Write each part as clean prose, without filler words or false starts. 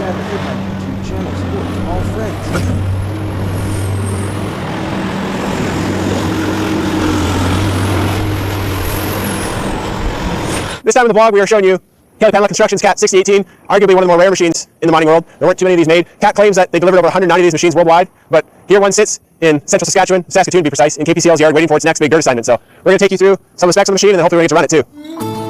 sad feedback to channel support to all friends. This time in the vlog, we are showing you Excavator Construction's Cat 6018, arguably one of the more rare machines in the mining world. There weren't too many of these made. Cat claims that they delivered over 190 of these machines worldwide, but here one sits in central Saskatchewan, Saskatoon to be precise, in KPCL's yard waiting for its next big dirt assignment. So we're going to take you through some of the specs of the machine and then hopefully we're going to get to run it too.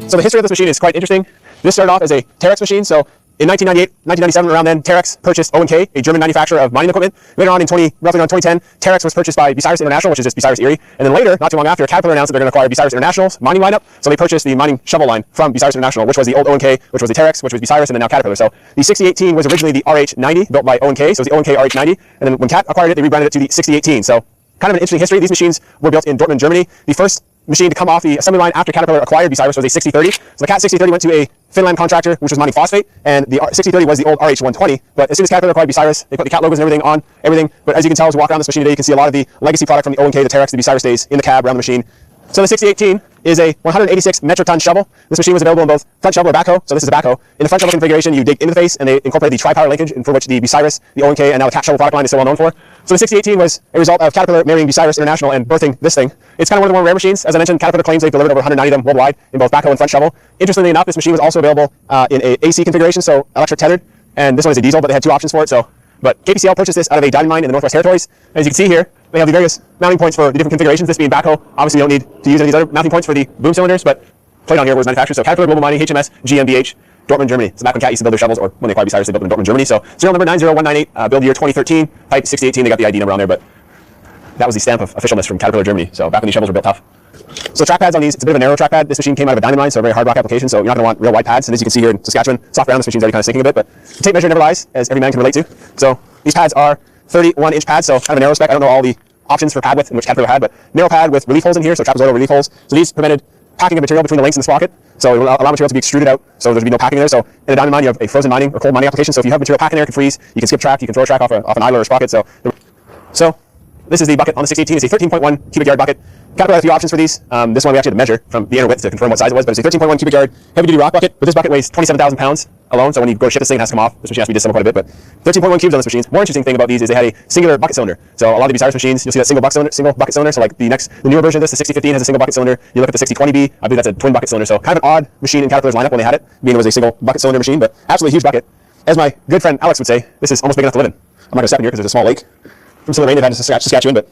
So the history of this machine is quite interesting. This started off as a Terex machine. So in 1998, 1997, around then, Terex purchased O&K, a German manufacturer of mining equipment. Later on, roughly around 2010, Terex was purchased by Bucyrus International, which is just Bucyrus Erie. And then later, not too long after, Caterpillar announced that they're going to acquire Bucyrus International's mining lineup. So they purchased the mining shovel line from Bucyrus International, which was the old O&K, which was the Terex, which was Bucyrus, and then now Caterpillar. So the 6018 was originally the RH90, built by O&K. So it was the O&K RH90. And then when Cat acquired it, they rebranded it to the 6018. So kind of an interesting history. These machines were built in Dortmund, Germany. The first machine to come off the assembly line after Caterpillar acquired Bucyrus was a 6030. So the Cat 6030 went to a Finland contractor, which was mining phosphate, and the 6030 was the old RH120. But as soon as Caterpillar acquired Bucyrus, they put the Cat logos and everything on everything. But as you can tell, as you walk around this machine today, you can see a lot of the legacy product from the O&K, the Terex, the Bucyrus days in the cab around the machine. So the 6018 is a 186 metric ton shovel. This machine was available in both front shovel or backhoe. So this is a backhoe. In the front shovel configuration, you dig into the face, and they incorporated the tri-power linkage, for which the Bucyrus, the O&K, and now the Cat shovel product line is so well known for. So the 6018 was a result of Caterpillar marrying Bucyrus International and birthing this thing. It's kind of one of the more rare machines. As I mentioned, Caterpillar claims they've delivered over 190 of them worldwide in both backhoe and front shovel. Interestingly enough, this machine was also available in a AC configuration, so electric tethered, and this one is a diesel, but they had two options for it. But KPCL purchased this out of a diamond mine in the Northwest Territories. As you can see here, they have the various mounting points for the different configurations. This being backhoe, obviously you don't need to use any of these other mounting points for the boom cylinders, but plate on here was manufactured. So Caterpillar Global Mining, HMS, GmbH, Dortmund, Germany. So back when Cat used to build their shovels, or when they acquired Bucyrus, they built them in Dortmund, Germany. So serial number 90198, build year 2013, type 6018, they got the ID number on there, but that was the stamp of officialness from Caterpillar, Germany. So back when these shovels were built tough. So track pads on these, it's a bit of a narrow track pad. This machine came out of a diamond mine, so a very hard rock application, so you're not going to want real wide pads. And as you can see here in Saskatchewan, soft ground, this machine's already kind of sinking a bit, but the tape measure never lies, as every man can relate to. So these pads are 31-inch pads, so kind of a narrow spec. I don't know all the options for pad width in which Caterpillar had, but narrow pad with relief holes in here, so trapezoidal relief holes. So these prevented packing of material between the links in the sprocket, so it will allow material to be extruded out, so there'll be no packing there. So in a diamond mine, you have a frozen mining or cold mining application, so if you have material packing there, it can freeze. You can skip track, you can throw a track off an idler or sprocket. So this is the bucket on the 6018. It's a 13.1 cubic yard bucket. Caterpillar had a few options for these. This one we actually had to measure from the inner width to confirm what size it was, but it's a 13.1 cubic yard heavy duty rock bucket. But this bucket weighs 27,000 pounds alone, so when you go to ship this thing, it has to come off. This machine has to be disassembled quite a bit, but 13.1 cubes on this machine. More interesting thing about these is they had a singular bucket cylinder. So a lot of the Bucyrus machines, you'll see that single bucket cylinder. So like the newer version of this, the 6015 has a single bucket cylinder. You look at the 6020B, I believe that's a twin bucket cylinder. So kind of an odd machine in Caterpillar's lineup when they had it, being it was a single bucket cylinder machine, but absolutely huge bucket. As my good friend Alex would say, this is almost big enough to live in. I'm not going to step in here because there's a small lake from some of the rain they've had in Saskatchewan, but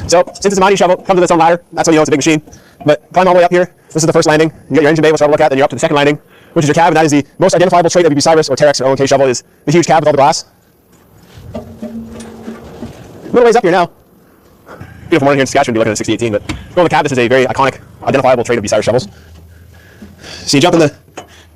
so since it's a mining shovel, comes with its own ladder. That's how you know it's a big machine. But climb all the way up here. This is the first landing. You get your engine bay, which I'll look at. Then you're up to the second landing, which is your cab, and that is the most identifiable trait of a Bucyrus or Terex or O&K shovel is the huge cab with all the glass. A little ways up here now. Beautiful morning here in Saskatchewan. Be looking at the 6018, but going the cab, this is a very iconic, identifiable trait of Bucyrus shovels. So you jump in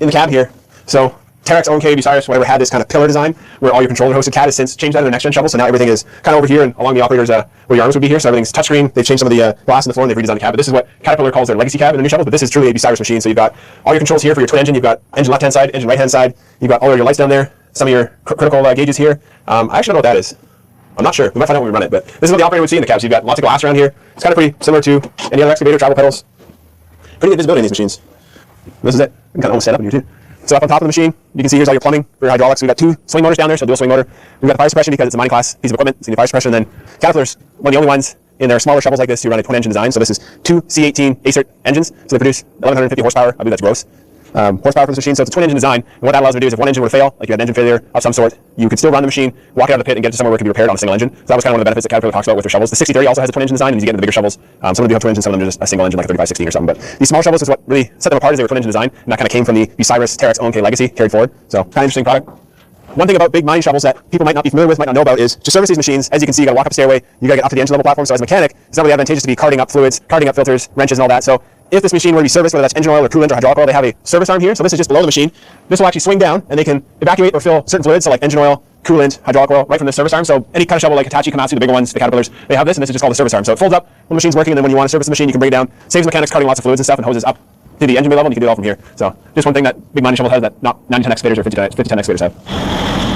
the cab here. So Terex, O&K, Bucyrus, whatever had this kind of pillar design where all your controller hosted. Cat has since changed that to the next gen shovel, so now everything is kind of over here and along the operator's where your arms would be here. So everything's touchscreen. They've changed some of the glass in the floor and they've redesigned the cab. But this is what Caterpillar calls their legacy cab in the new shovels. But this is truly a Bucyrus machine. So you've got all your controls here for your twin engine. You've got engine left hand side, engine right hand side. You've got all of your lights down there. Some of your critical gauges here. I actually don't know what that is. I'm not sure. We might find out when we run it. But this is what the operator would see in the cab. So you've got lots of glass around here. It's kind of pretty similar to any other excavator travel pedals. Pretty good visibility in these machines. This is it. You can kind of almost set up in here too. So up on top of the machine, you can see here's all your plumbing for your hydraulics. We've got two swing motors down there, so dual swing motor. We've got the fire suppression because it's a mining class piece of equipment. It's going to fire suppression. And then Caterpillar's one of the only ones in their smaller shovels like this who run a twin engine design. So this is two C18 ACERT engines. So they produce 1150 horsepower. I believe that's gross. Horsepower for this machine. So it's a twin engine design. And what that allows you to do is if one engine were to fail, like you had an engine failure of some sort, you could still run the machine, walk it out of the pit and get it to somewhere where it can be repaired on a single engine. So that was kind of one of the benefits that Caterpillar talks about with their shovels. The 6030 also has a twin engine design, and you get into the bigger shovels. Some of them do have twin engines, some of them are just a single engine like a 3516 or something. But these small shovels is what really set them apart, is they were twin engine design, and that kind of came from the Bucyrus, Terex, O&K legacy carried forward. So kind of interesting product. One thing about big mining shovels that people might not be familiar with, might not know about, is to service these machines, as you can see, you got to walk up a stairway, you got to get up to the engine level platform. So as a mechanic, it's not really advantageous to be carting up fluids, carting up filters, wrenches, and all that. So if this machine were to be serviced, whether that's engine oil or coolant or hydraulic oil, they have a service arm here. So this is just below the machine. This will actually swing down, and they can evacuate or fill certain fluids, so like engine oil, coolant, hydraulic oil, right from the service arm. So any kind of shovel like Hitachi, Komatsu, the bigger ones, the Caterpillars, they have this, and this is just called the service arm. So it folds up when the machine's working, and then when you want to service the machine, you can bring it down. Saves mechanics carting lots of fluids and stuff and hoses up to the engine bay level, and you can do it all from here. So just one thing that big mining shovels has that not 90-ton excavators or 50-ton excavators have.